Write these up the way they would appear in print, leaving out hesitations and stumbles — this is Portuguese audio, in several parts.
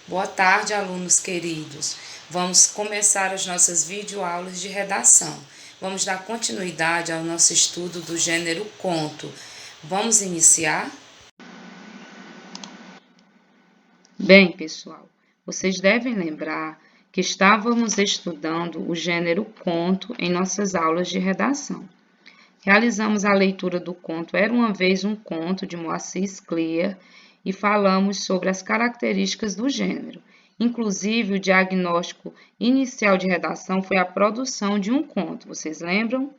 Boa tarde, alunos queridos. Vamos começar as nossas videoaulas de redação. Vamos dar continuidade ao nosso estudo do gênero conto. Vamos iniciar? Bem, pessoal, vocês devem lembrar que estávamos estudando o gênero conto em nossas aulas de redação. Realizamos a leitura do conto Era uma Vez um Conto, de Moacir Scliar, e falamos sobre as características do gênero. Inclusive, o diagnóstico inicial de redação foi a produção de um conto, vocês lembram?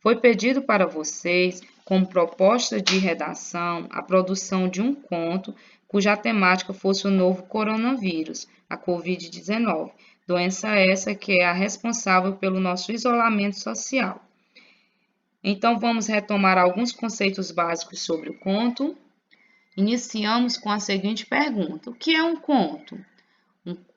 Foi pedido para vocês, como proposta de redação, a produção de um conto cuja temática fosse o novo coronavírus, a Covid-19, doença essa que é a responsável pelo nosso isolamento social. Então, vamos retomar alguns conceitos básicos sobre o conto. Iniciamos com a seguinte pergunta: o que é um conto?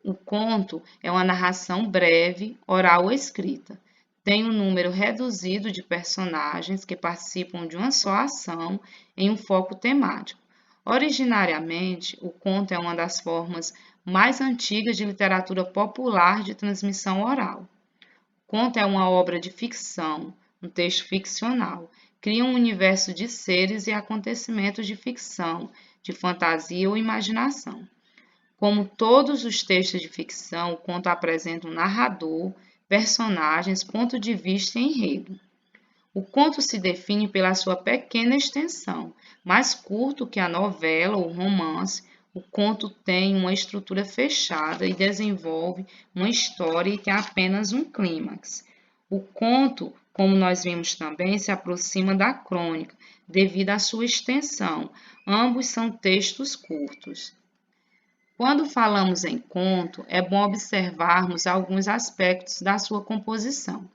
O conto é uma narração breve, oral ou escrita. Tem um número reduzido de personagens que participam de uma só ação em um foco temático. Originariamente, o conto é uma das formas mais antigas de literatura popular de transmissão oral. O conto é uma obra de ficção, um texto ficcional. Cria um universo de seres e acontecimentos de ficção, de fantasia ou imaginação. Como todos os textos de ficção, o conto apresenta um narrador, personagens, ponto de vista e enredo. O conto se define pela sua pequena extensão. Mais curto que a novela ou romance, o conto tem uma estrutura fechada e desenvolve uma história e tem apenas um clímax. O conto, como nós vimos também, se aproxima da crônica, devido à sua extensão. Ambos são textos curtos. Quando falamos em conto, é bom observarmos alguns aspectos da sua composição.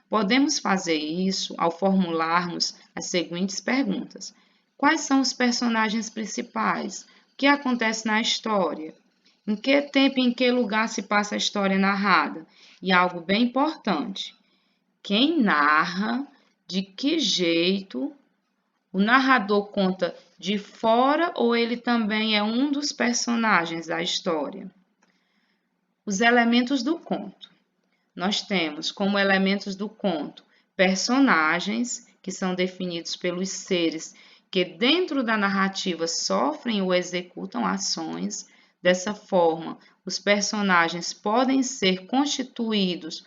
Podemos fazer isso ao formularmos as seguintes perguntas: quais são os personagens principais? O que acontece na história? Em que tempo e em que lugar se passa a história narrada? E algo bem importante: quem narra, de que jeito? O narrador conta de fora ou ele também é um dos personagens da história? Os elementos do conto. Nós temos como elementos do conto personagens, que são definidos pelos seres que dentro da narrativa sofrem ou executam ações. Dessa forma, os personagens podem ser constituídos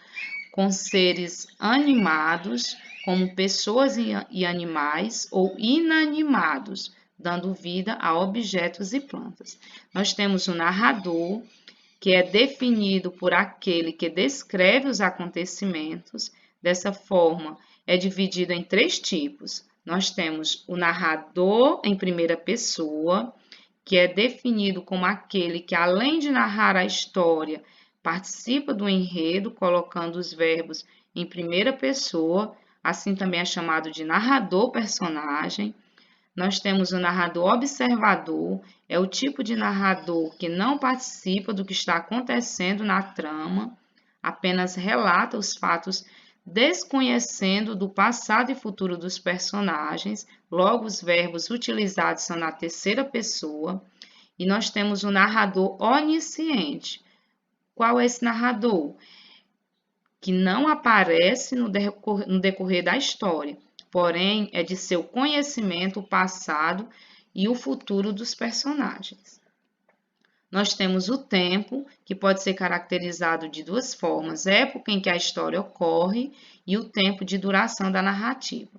com seres animados, como pessoas e animais, ou inanimados, dando vida a objetos e plantas. Nós temos o narrador, que é definido por aquele que descreve os acontecimentos. Dessa forma, é dividido em 3 tipos. Nós temos o narrador em primeira pessoa, que é definido como aquele que, além de narrar a história, participa do enredo, colocando os verbos em primeira pessoa, assim também é chamado de narrador personagem. Nós temos o narrador observador, é o tipo de narrador que não participa do que está acontecendo na trama, apenas relata os fatos desconhecendo do passado e futuro dos personagens, logo os verbos utilizados são na terceira pessoa. E nós temos o narrador onisciente. Qual é esse narrador? Que não aparece no decorrer da história, porém é de seu conhecimento o passado e o futuro dos personagens. Nós temos o tempo, que pode ser caracterizado de 2 formas: época em que a história ocorre e o tempo de duração da narrativa.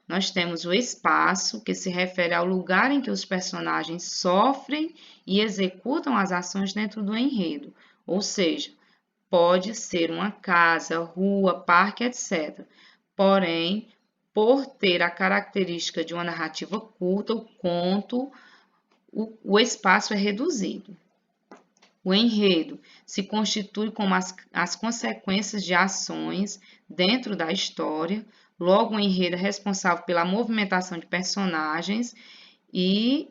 Nós temos o espaço, que se refere ao lugar em que os personagens sofrem e executam as ações dentro do enredo, ou seja, pode ser uma casa, rua, parque, etc. Porém, por ter a característica de uma narrativa curta, o conto, o espaço é reduzido. O enredo se constitui como as consequências de ações dentro da história. Logo, o enredo é responsável pela movimentação de personagens e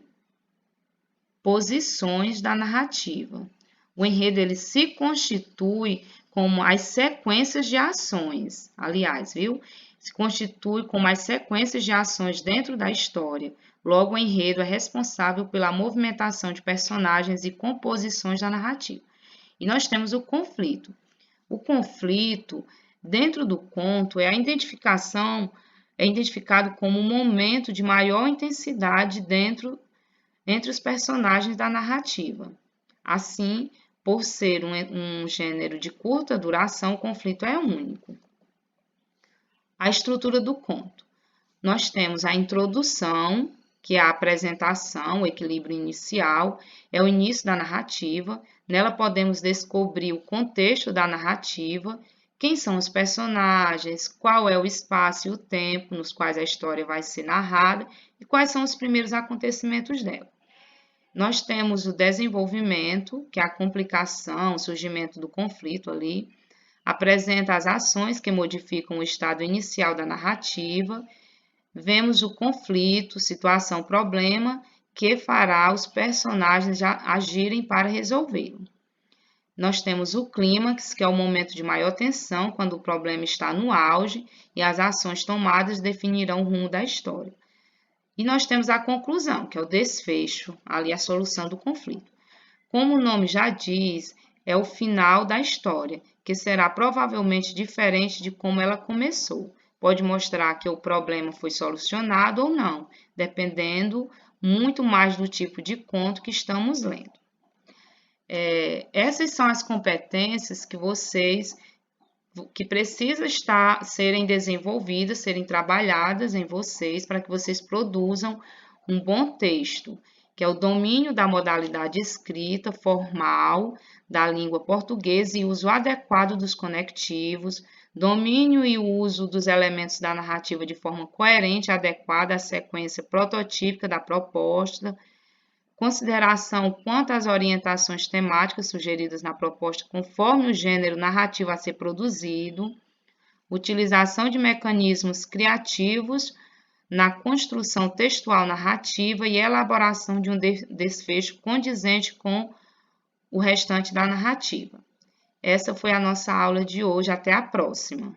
posições da narrativa. O enredo ele se constitui como as sequências de ações, aliás, viu? Se constitui como as sequências de ações dentro da história. Logo, o enredo é responsável pela movimentação de personagens e composições da narrativa. E nós temos o conflito. O conflito, dentro do conto, é identificado como um momento de maior intensidade entre os personagens da narrativa. Assim, por ser um gênero de curta duração, o conflito é único. A estrutura do conto. Nós temos a introdução, que é a apresentação, o equilíbrio inicial, é o início da narrativa. Nela podemos descobrir o contexto da narrativa, quem são os personagens, qual é o espaço e o tempo nos quais a história vai ser narrada e quais são os primeiros acontecimentos dela. Nós temos o desenvolvimento, que é a complicação, o surgimento do conflito ali, apresenta as ações que modificam o estado inicial da narrativa. Vemos o conflito, situação, problema, que fará os personagens agirem para resolvê-lo. Nós temos o clímax, que é o momento de maior tensão, quando o problema está no auge e as ações tomadas definirão o rumo da história. E nós temos a conclusão, que é o desfecho, ali a solução do conflito. Como o nome já diz, é o final da história, que será provavelmente diferente de como ela começou. Pode mostrar que o problema foi solucionado ou não, dependendo muito mais do tipo de conto que estamos lendo. Essas são as competências que precisam serem desenvolvidas, serem trabalhadas em vocês para que vocês produzam um bom texto, que é o domínio da modalidade escrita, formal, da língua portuguesa e uso adequado dos conectivos, domínio e uso dos elementos da narrativa de forma coerente e adequada à sequência prototípica da proposta, consideração quanto às orientações temáticas sugeridas na proposta conforme o gênero narrativo a ser produzido, utilização de mecanismos criativos na construção textual narrativa e elaboração de um desfecho condizente com o restante da narrativa. Essa foi a nossa aula de hoje. Até a próxima!